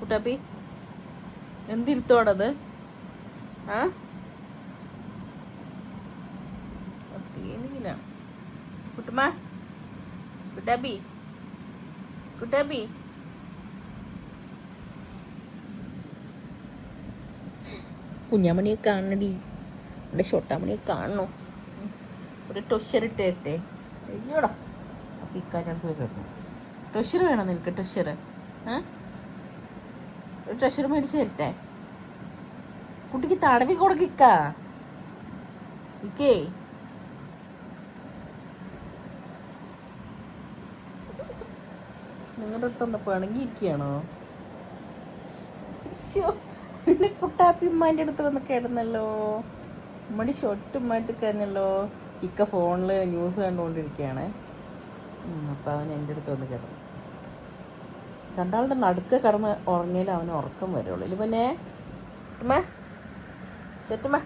കുട്ടാപ്പി എന്തിരുത്തോടത്? ആ പേനില്ല. കുട്ടുമ്മ, കുട്ടാപ്പി, കുട്ടാപ്പി, കുഞ്ഞാമണിയെ കാണണടി, എൻ്റെ ഷൊട്ടാമണിയെ കാണണോ? ഒരു ടൊഷറിട്ട് തരട്ടെ? അയ്യോടാ ഇക്കാച്ചടുത്ത് കിടന്നു. ടൊഷർ വേണം നിനക്ക്? ടൊഷർ ഒരു ടൊഷർ മേടിച്ച് തരട്ടെ? കുട്ടിക്ക് തടവി കൊടുക്ക. ഇക്കേ നിങ്ങളുടെ അടുത്തൊന്ന് പിണങ്ങിയിരിക്കുകയാണോ? എന്റെ കുട്ടാപ്പി ഉമ്മാൻ്റെ അടുത്ത് വന്ന് കിടന്നല്ലോ. ഉമ്മടി ഷൊട്ട് ഉമ്മടുത്ത് കിടന്നല്ലോ. ഇക്ക ഫോണിൽ ന്യൂസ് കണ്ടുകൊണ്ടിരിക്കുകയാണ്. അപ്പം അവൻ എൻ്റെ അടുത്ത് വന്ന് കിടന്നു. രണ്ടാളുടെ നടുക്ക് കിടന്ന് ഉറങ്ങിയാലും അവന് ഉറക്കം വരുള്ളൂ. ഇല്ല പിന്നെ ഷെട്ടുമ്മ